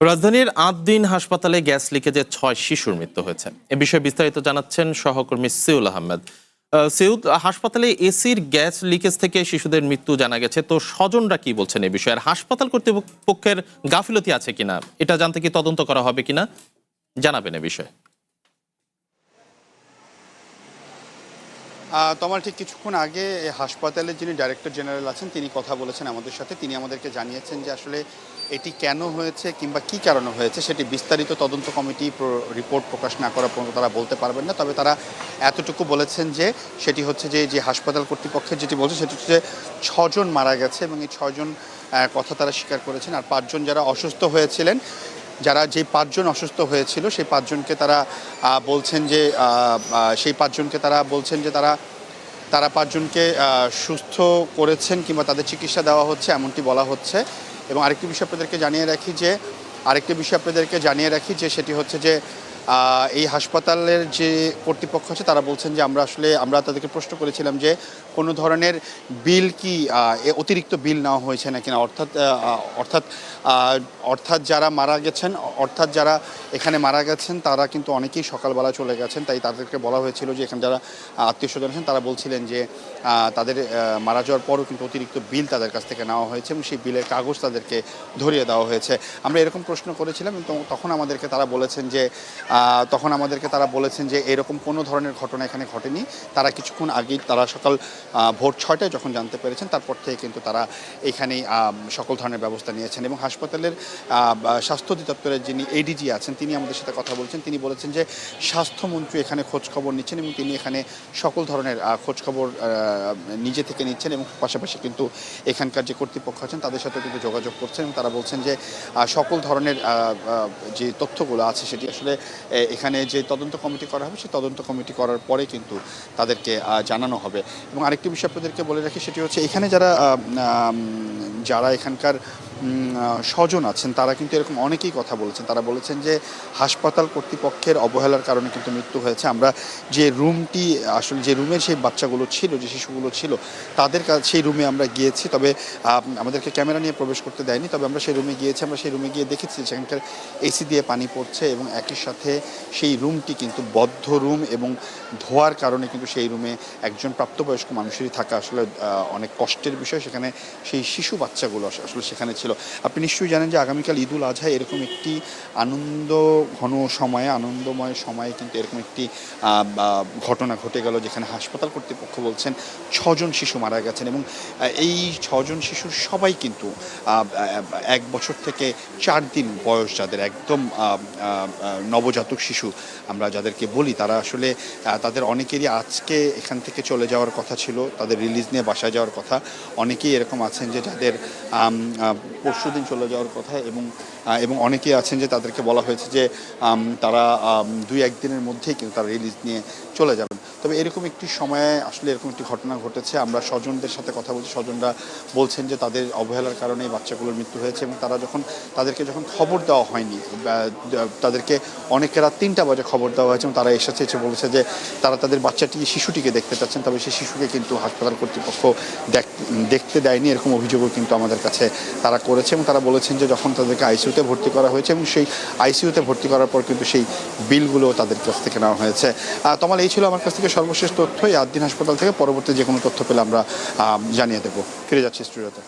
রাজধানীর ৮ দিন হাসপাতালে গ্যাস লিকেজে ৬ শিশুর মৃত্যু হয়েছে। এ বিষয়ে বিস্তারিত জানাচ্ছেন সহকর্মী সিউল আহমেদ। সিউল, হাসপাতালে এসির গ্যাস লিকেজ থেকে শিশুদের মৃত্যু জানা গেছে, তো স্বজনরা কি বলছেন এই বিষয়ে? আর হাসপাতাল কর্তৃপক্ষের গাফিলতি আছে কিনা এটা জানতে কি তদন্ত করা হবে কিনা জানাবেন এ বিষয়ে। তোমার ঠিক কিছুক্ষণ আগে হাসপাতালের যিনি ডাইরেক্টর জেনারেল আছেন তিনি কথা বলেছেন আমাদের সাথে। তিনি আমাদেরকে জানিয়েছেন যে আসলে এটি কেন হয়েছে কিংবা কী কারণে হয়েছে সেটি বিস্তারিত তদন্ত কমিটি রিপোর্ট প্রকাশ না করা পর্যন্ত তারা বলতে পারবেন না। তবে তারা এতটুকু বলেছেন যে সেটি হচ্ছে যে হাসপাতাল কর্তৃপক্ষের যেটি বলছে সেটি হচ্ছে যে ৬ জন মারা গেছে এবং এই ৬ জন কথা তারা স্বীকার করেছেন। আর ৫ জন যারা অসুস্থ হয়েছিলেন, যে ৫ জন অসুস্থ হয়েছিল সেই ৫ জনকে তারা বলছেন যে তারা ৫ জনকে সুস্থ করেছেন কিংবা তাদের চিকিৎসা দেওয়া হচ্ছে এমনটি বলা হচ্ছে। এবং আরেকটি বিষয় আপনাদেরকে জানিয়ে রাখি যে সেটি হচ্ছে যে এই হাসপাতালের যে কর্তৃপক্ষ আছে তারা বলছেন যে আমরা তাদেরকে প্রশ্ন করেছিলাম যে কোনো ধরনের বিল কি অতিরিক্ত বিল নেওয়া হয়েছে না কিনা, অর্থাৎ যারা এখানে মারা গেছেন তারা কিন্তু অনেকেই সকালবেলা চলে গেছেন, তাই তাদেরকে বলা হয়েছিল যে এখানে যারা আত্মীয় স্বজন আছেন তারা বলছিলেন যে তাদের মারা যাওয়ার পরও কিন্তু অতিরিক্ত বিল তাদের কাছ থেকে নেওয়া হয়েছে এবং সেই বিলের কাগজ তাদেরকে ধরিয়ে দেওয়া হয়েছে। আমরা এরকম প্রশ্ন করেছিলাম এবং তখন আমাদেরকে তারা বলেছেন যে এরকম কোনো ধরনের ঘটনা এখানে ঘটেনি। তারা কিছুক্ষণ আগেই সকাল ভোর ৬টায় যখন জানতে পেরেছেন তারপর থেকে কিন্তু তারা এখানেই সকল ধরনের ব্যবস্থা নিয়েছেন। এবং হাসপাতালের স্বাস্থ্য অধিদপ্তরের যিনি এডিজি আছেন তিনি আমাদের সাথে কথা বলছেন। তিনি বলেছেন যে স্বাস্থ্যমন্ত্রী এখানে খোঁজখবর নিচ্ছেন এবং তিনি এখানে সকল ধরনের খোঁজখবর নিজে থেকে নিচ্ছেন এবং পাশাপাশি কিন্তু এখানকার যে কর্তৃপক্ষ আছেন তাদের সাথে কিন্তু যোগাযোগ করছেন এবং তারা বলছেন যে সকল ধরনের যে তথ্যগুলো আছে সেটি আসলে এখানে যে তদন্ত কমিটি করা হবে সেই তদন্ত কমিটি করার পরে কিন্তু তাদেরকে জানানো হবে। এবং আরেকটি বিষয় আপনাদেরকে বলে রাখি সেটি হচ্ছে এখানে যারা এখানকার স্বজন আছেন তারা কিন্তু এরকম অনেকেই কথা বলেছেন। তারা বলেছেন যে হাসপাতাল কর্তৃপক্ষের অবহেলার কারণে কিন্তু মৃত্যু হয়েছে। আমরা যে রুমে সেই বাচ্চাগুলো ছিল, যে শিশুগুলো ছিল তাদের সেই রুমে আমরা গিয়েছি, তবে আমাদেরকে ক্যামেরা নিয়ে প্রবেশ করতে দেয়নি। তবে আমরা সেই রুমে গিয়ে দেখেছি সেখানকার এসি দিয়ে পানি পড়ছে এবং একই সাথে সেই রুমটি কিন্তু বদ্ধ রুম এবং ধোয়ার কারণে কিন্তু সেই রুমে একজন প্রাপ্তবয়স্ক মানুষেরই থাকা আসলে অনেক কষ্টের বিষয়। সেখানে সেই শিশু বাচ্চাগুলো আসলে সেখানে ছিল। আপনি নিশ্চয়ই জানেন যে আগামীকাল ঈদুল আজহায় এরকম একটি আনন্দময় সময়ে কিন্তু এরকম একটি ঘটনা ঘটে গেল যেখানে হাসপাতাল কর্তৃপক্ষ বলছেন ৬ জন শিশু মারা গেছেন এবং এই ৬ জন শিশুর সবাই কিন্তু ১ বছর থেকে ৪ দিন বয়স, যাদের একদম নবজাতক শিশু আমরা যাদেরকে বলি, তারা আসলে তাদের অনেকেরই আজকে এখান থেকে চলে যাওয়ার কথা ছিল, তাদের রিলিজ নিয়ে বাসায় যাওয়ার কথা। অনেকেই এরকম আছেন যে যাদের পরশুদিন চলে যাওয়ার কথা এবং অনেকেই আছেন যে তাদেরকে বলা হয়েছে যে তারা ২-১ দিনের মধ্যেই কিন্তু তারা রিলিজ নিয়ে চলে যাবেন। তবে এরকম একটি সময়ে আসলে এরকম একটি ঘটনা ঘটেছে। আমরা স্বজনদের সাথে কথা বলছি, স্বজনরা বলছেন যে তাদের অবহেলার কারণে এই বাচ্চাগুলোর মৃত্যু হয়েছে এবং তাদেরকে যখন খবর দেওয়া হয়নি, তাদেরকে অনেকে রাত ৩টা বাজে খবর দেওয়া হয়েছে এবং তারা এসে বলেছে যে তারা তাদের শিশুটিকে দেখতে চাচ্ছেন, তবে সেই শিশুকে কিন্তু হাসপাতাল কর্তৃপক্ষ দেখতে দেয়নি, এরকম অভিযোগও কিন্তু আমাদের কাছে তারা করেছে। এবং তারা বলেছেন যে যখন তাদেরকে আইসিইউতে ভর্তি করা হয়েছে এবং সেই আইসিইউতে ভর্তি করার পর কিন্তু সেই বিলগুলো তাদের কাছ থেকে নেওয়া হয়েছে। তমাল, এই ছিল আমার কাছ থেকে সর্বশেষ তথ্য। এই ৮ দিন হাসপাতাল থেকে পরবর্তী যে কোনো তথ্য পেলে আমরা জানিয়ে দেবো। ফিরে যাচ্ছি স্টুডিওতে।